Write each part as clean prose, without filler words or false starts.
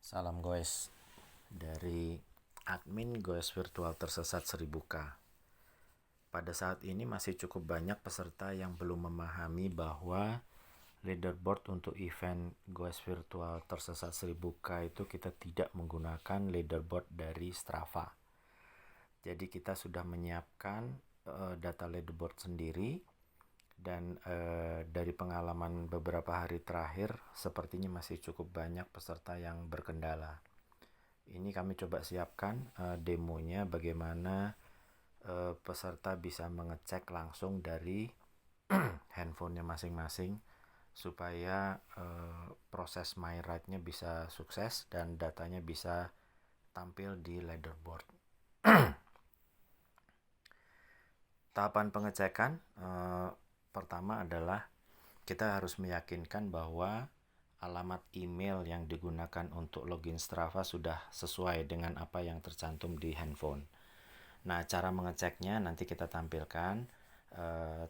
Salam goes dari admin Goes Virtual Tersesat 1000K. Pada saat ini masih cukup banyak peserta yang belum memahami bahwa leaderboard untuk event Goes Virtual Tersesat 1000K itu kita tidak menggunakan leaderboard dari Strava. Jadi kita sudah menyiapkan data leaderboard sendiri dan dari pengalaman beberapa hari terakhir sepertinya masih cukup banyak peserta yang berkendala. Ini kami coba siapkan demonya bagaimana peserta bisa mengecek langsung dari handphonenya masing-masing supaya proses my ride-nya bisa sukses dan datanya bisa tampil di leaderboard. Tahapan pengecekan pertama adalah kita harus meyakinkan bahwa alamat email yang digunakan untuk login Strava sudah sesuai dengan apa yang tercantum di handphone. Nah, cara mengeceknya nanti kita tampilkan,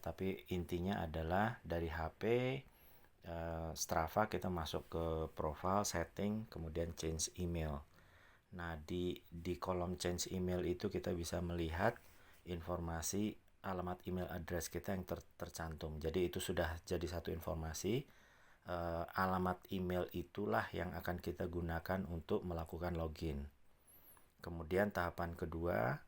tapi intinya adalah dari HP Strava kita masuk ke profile, setting, kemudian change email. Nah, di kolom change email itu kita bisa melihat informasi alamat email address kita yang tercantum. Jadi itu sudah jadi satu informasi. Alamat email itulah yang akan kita gunakan untuk melakukan login. Kemudian tahapan kedua,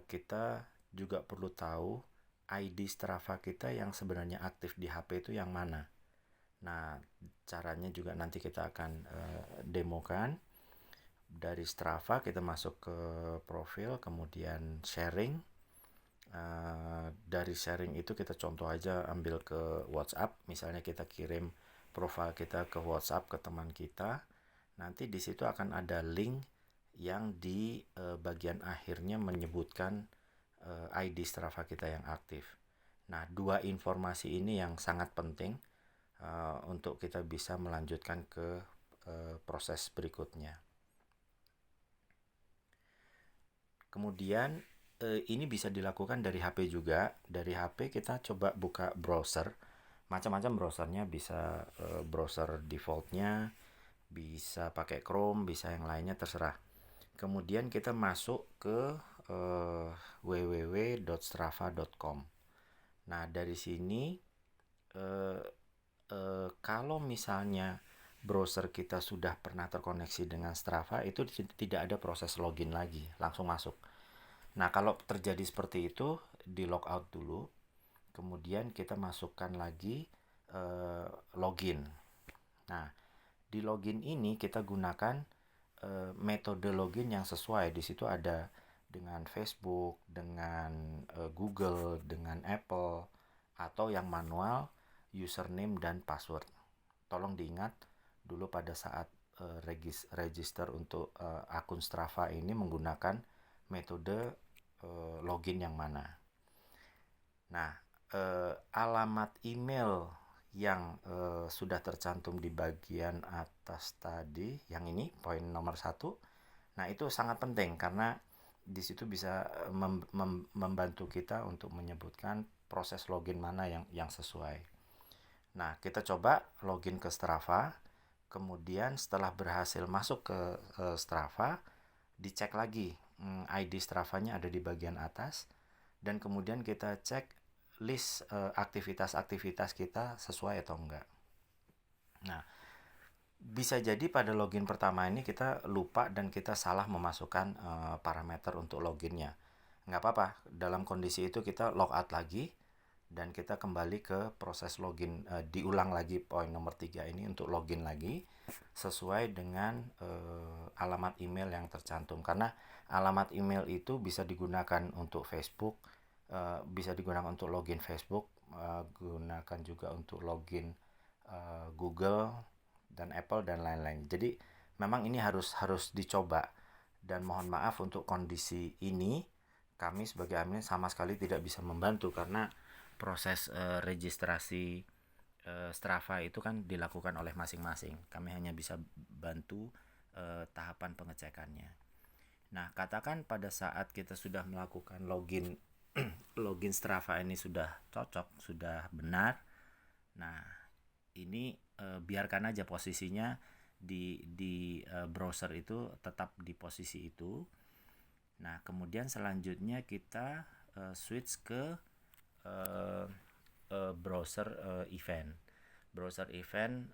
kita juga perlu tahu ID Strava kita yang sebenarnya aktif di HP itu yang mana. Nah, caranya juga nanti kita akan demokan. Dari Strava kita masuk ke profil, kemudian sharing. Dari sharing itu kita contoh aja ambil ke WhatsApp, misalnya kita kirim profil kita ke WhatsApp ke teman kita. Nanti di situ akan ada link yang di bagian akhirnya menyebutkan ID Strava kita yang aktif. Nah, dua informasi ini yang sangat penting untuk kita bisa melanjutkan ke proses berikutnya. Kemudian ini bisa dilakukan dari HP juga. Dari HP kita coba buka browser. Macam-macam browsernya, bisa browser defaultnya, bisa pakai Chrome, bisa yang lainnya, terserah. Kemudian kita masuk ke www.strava.com. Nah, dari sini kalau misalnya browser kita sudah pernah terkoneksi dengan Strava, itu tidak ada proses login lagi, langsung masuk. Nah, kalau terjadi seperti itu, di logout dulu, kemudian kita masukkan lagi login. Nah, di login ini kita gunakan metode login yang sesuai. Di situ ada dengan Facebook, dengan Google, dengan Apple, atau yang manual, username dan password. Tolong diingat dulu pada saat register untuk akun Strava ini menggunakan metode login yang mana. Nah, alamat email yang sudah tercantum di bagian atas tadi, yang ini poin nomor 1. Nah, itu sangat penting karena di situ bisa membantu kita untuk menyebutkan proses login mana yang sesuai. Nah, kita coba login ke Strava. Kemudian setelah berhasil masuk ke Strava, dicek lagi ID Strava-nya ada di bagian atas, dan kemudian kita cek list aktivitas-aktivitas kita sesuai atau enggak. Nah, bisa jadi pada login pertama ini kita lupa dan kita salah memasukkan parameter untuk loginnya. Nggak apa-apa, dalam kondisi itu kita logout lagi dan kita kembali ke proses login, diulang lagi poin nomor 3 ini untuk login lagi sesuai dengan alamat email yang tercantum, karena alamat email itu bisa digunakan untuk Facebook, bisa digunakan untuk login Facebook, gunakan juga untuk login Google dan Apple dan lain-lain. Jadi memang ini harus dicoba, dan mohon maaf untuk kondisi ini kami sebagai admin sama sekali tidak bisa membantu karena proses registrasi Strava itu kan dilakukan oleh masing-masing. Kami hanya bisa bantu tahapan pengecekannya. Nah, katakan pada saat kita sudah melakukan login login Strava ini sudah cocok, sudah benar. Nah, ini biarkan aja posisinya di browser itu tetap di posisi itu. Nah, kemudian selanjutnya kita switch ke browser event. Browser event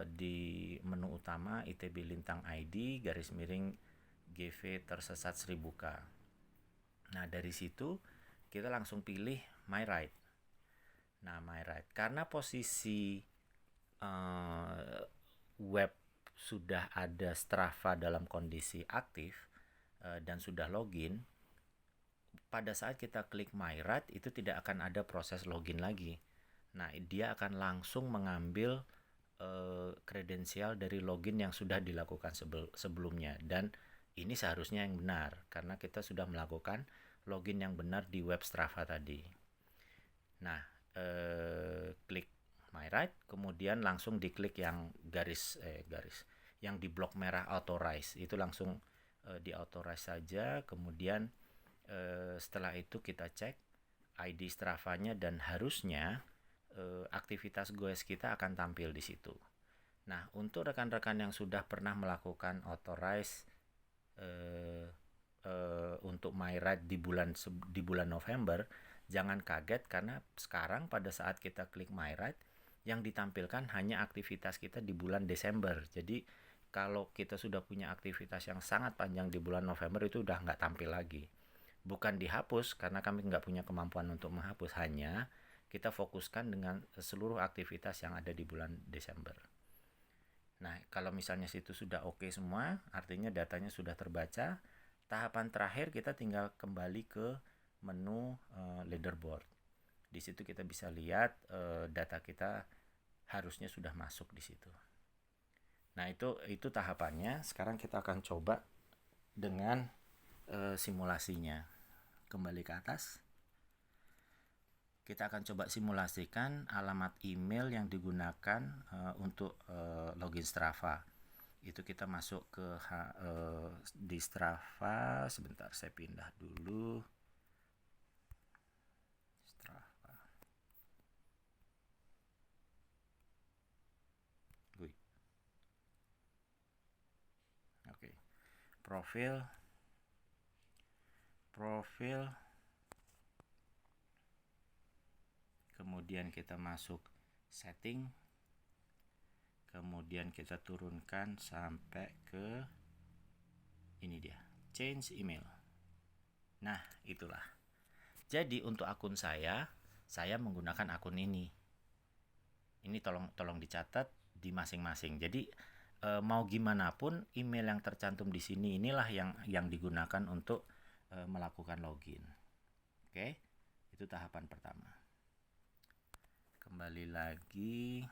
di menu utama ITB Lintang ID /GV tersesat 1000K. Nah, dari situ kita langsung pilih My Ride. Nah, My Ride karena posisi web sudah ada Strava dalam kondisi aktif dan sudah login, pada saat kita klik My Ride itu tidak akan ada proses login lagi. Nah, dia akan langsung mengambil kredensial dari login yang sudah dilakukan sebelumnya, dan ini seharusnya yang benar karena kita sudah melakukan login yang benar di web Strava tadi. Nah, klik My Ride, kemudian langsung diklik yang garis yang di blok merah authorize, itu langsung di authorize saja. Kemudian setelah itu kita cek ID Strava-nya dan harusnya aktivitas goes kita akan tampil di situ. Nah, untuk rekan-rekan yang sudah pernah melakukan authorize untuk My Ride di bulan November, jangan kaget karena sekarang pada saat kita klik My Ride yang ditampilkan hanya aktivitas kita di bulan Desember. Jadi kalau kita sudah punya aktivitas yang sangat panjang di bulan November itu udah nggak tampil lagi. Bukan dihapus karena kami nggak punya kemampuan untuk menghapus, hanya kita fokuskan dengan seluruh aktivitas yang ada di bulan Desember. Nah, kalau misalnya situ sudah oke semua, artinya datanya sudah terbaca. Tahapan terakhir kita tinggal kembali ke menu leaderboard. Di situ kita bisa lihat data kita harusnya sudah masuk di situ. Nah, itu tahapannya. Sekarang kita akan coba dengan simulasinya. Kembali ke atas. Kita akan coba simulasikan alamat email yang digunakan untuk login Strava. Itu kita masuk ke di Strava. Sebentar, saya pindah dulu. Strava. Oke. Profil. Kemudian kita masuk setting, kemudian kita turunkan sampai ke ini dia, change email. Nah, itulah. Jadi untuk akun saya menggunakan akun ini. Ini tolong dicatat di masing-masing. Jadi mau gimana pun email yang tercantum di sini inilah yang digunakan untuk melakukan login. Oke, itu tahapan pertama. Kembali lagi.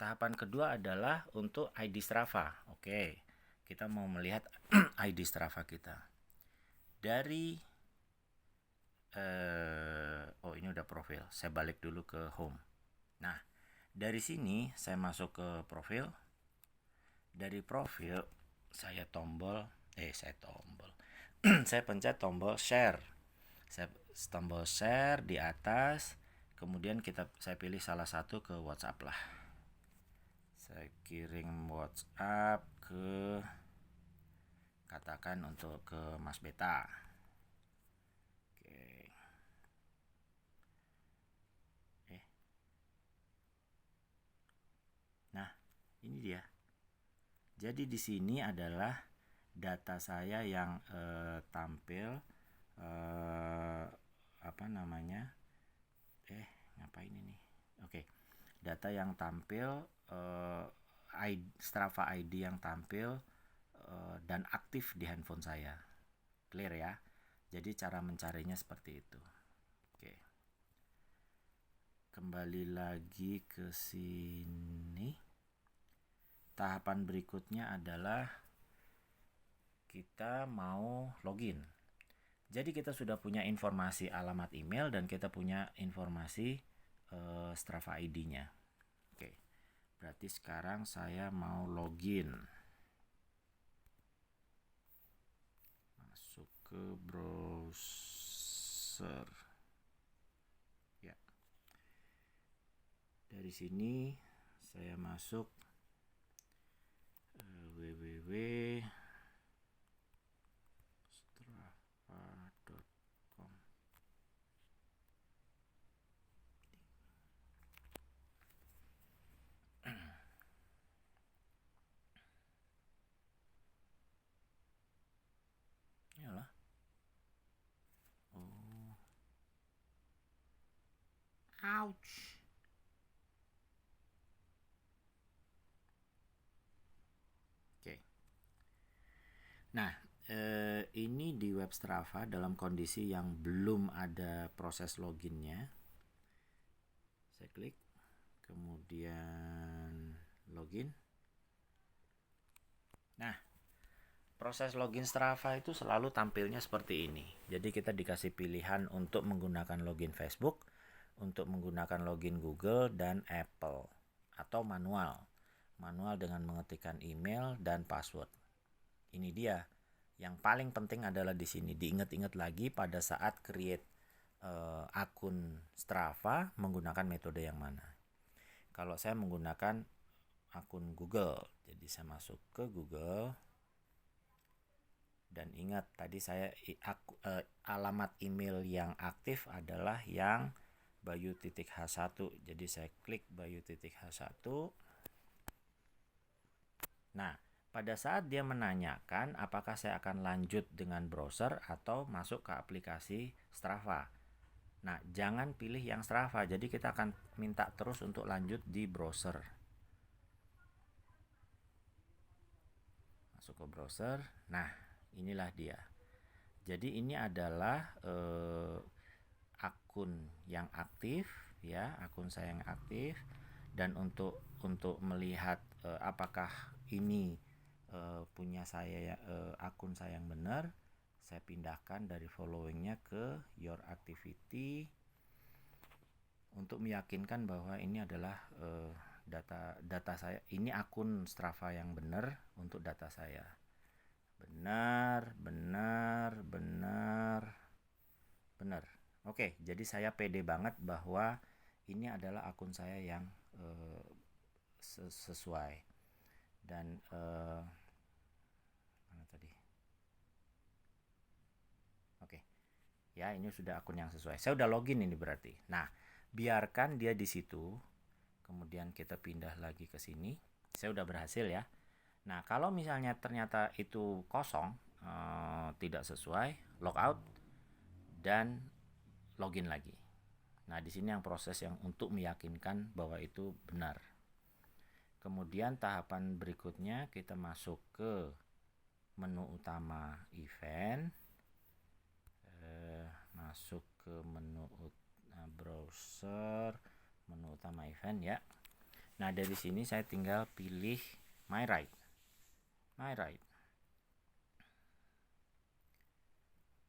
Tahapan kedua adalah untuk ID Strava. Oke, kita mau melihat ID Strava kita. Dari ini udah profil. Saya balik dulu ke home. Nah, dari sini saya masuk ke profil. Dari profil saya saya pencet tombol share. Saya tombol share di atas. Kemudian saya pilih salah satu ke WhatsApp lah. Saya kirim WhatsApp katakan untuk ke Mas Beta. Oke. Nah, ini dia. Jadi di sini adalah data saya yang tampil ngapain ini? Oke. Data yang tampil Strava ID yang tampil dan aktif di handphone saya. Clear ya? Jadi cara mencarinya seperti itu. Oke. Kembali lagi ke sini. Tahapan berikutnya adalah kita mau login. Jadi kita sudah punya informasi alamat email dan kita punya informasi Strava ID-nya. Oke. Berarti sekarang saya mau login. Masuk ke browser. Ya. Dari sini saya masuk Ouch. Oke. Nah, ini di web Strava dalam kondisi yang belum ada proses loginnya. Saya klik, kemudian login. Nah, proses login Strava itu selalu tampilnya seperti ini. Jadi kita dikasih pilihan untuk menggunakan login Facebook, untuk menggunakan login Google dan Apple, atau manual. Manual dengan mengetikkan email dan password. Ini dia. Yang paling penting adalah di sini diingat-ingat lagi pada saat create akun Strava menggunakan metode yang mana. Kalau saya menggunakan akun Google, jadi saya masuk ke Google. Dan ingat tadi saya alamat email yang aktif adalah yang bayu.h1. Jadi saya klik bayu.h1. Nah, pada saat dia menanyakan apakah saya akan lanjut dengan browser atau masuk ke aplikasi Strava. Nah, jangan pilih yang Strava. Jadi kita akan minta terus untuk lanjut di browser. Masuk ke browser. Nah, inilah dia. Jadi ini adalah akun yang aktif, ya, akun saya yang aktif. Dan untuk melihat apakah ini punya saya akun saya yang benar, saya pindahkan dari followingnya ke your activity untuk meyakinkan bahwa ini adalah data saya, ini akun Strava yang benar untuk data saya. Benar. Oke, jadi saya pede banget bahwa ini adalah akun saya yang sesuai. Dan mana tadi? Oke. Ya, ini sudah akun yang sesuai. Saya udah login ini berarti. Nah, biarkan dia di situ. Kemudian kita pindah lagi ke sini. Saya udah berhasil ya. Nah, kalau misalnya ternyata itu kosong, tidak sesuai, logout dan login lagi. Nah, di sini yang proses yang untuk meyakinkan bahwa itu benar. Kemudian tahapan berikutnya kita masuk ke menu utama event, masuk ke menu browser, menu utama event ya. Nah, dari sini saya tinggal pilih my right.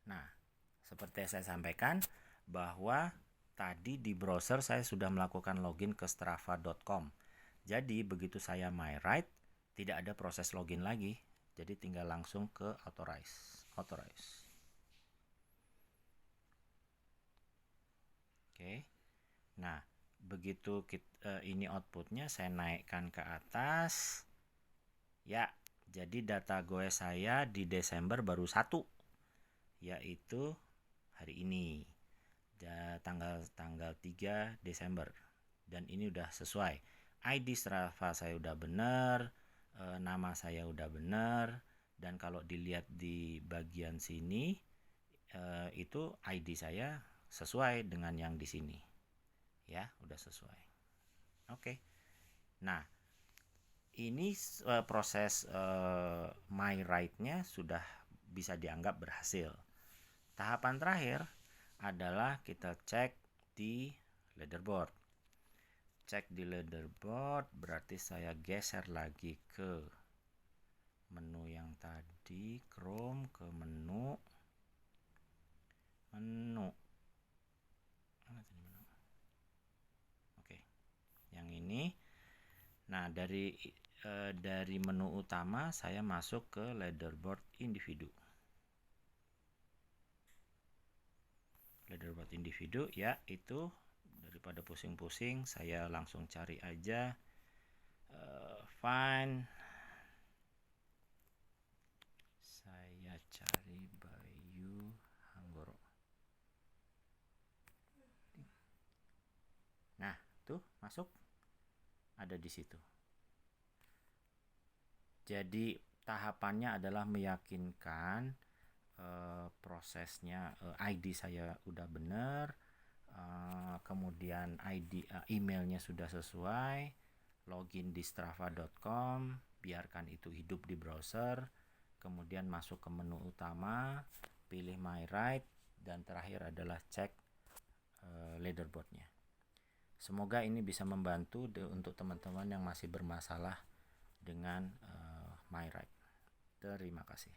Nah, seperti yang saya sampaikan bahwa tadi di browser saya sudah melakukan login ke strava.com. Jadi begitu saya my right, tidak ada proses login lagi. Jadi tinggal langsung ke authorize. Oke. Nah, begitu ini outputnya saya naikkan ke atas. Ya, jadi data goes saya di Desember baru 1, yaitu hari ini. Tanggal 3 Desember. Dan ini udah sesuai. ID Strava saya udah benar, nama saya udah benar, dan kalau dilihat di bagian sini itu ID saya sesuai dengan yang di sini. Ya, udah sesuai. Oke. Nah, ini proses my right-nya sudah bisa dianggap berhasil. Tahapan terakhir adalah kita cek di leaderboard. Cek di leaderboard berarti saya geser lagi ke menu yang tadi, Chrome, ke menu. Oke, yang ini. Nah, dari menu utama saya masuk ke leaderboard individu. Leaderboard individu ya, itu daripada pusing-pusing saya langsung cari aja find, saya cari Bayu Hanggoro. Nah, tuh masuk, ada di situ. Jadi tahapannya adalah meyakinkan prosesnya ID saya udah benar, kemudian emailnya sudah sesuai, login di strava.com, biarkan itu hidup di browser, kemudian masuk ke menu utama, pilih my ride, dan terakhir adalah cek leaderboardnya. Semoga ini bisa membantu untuk teman-teman yang masih bermasalah dengan my ride. Terima kasih.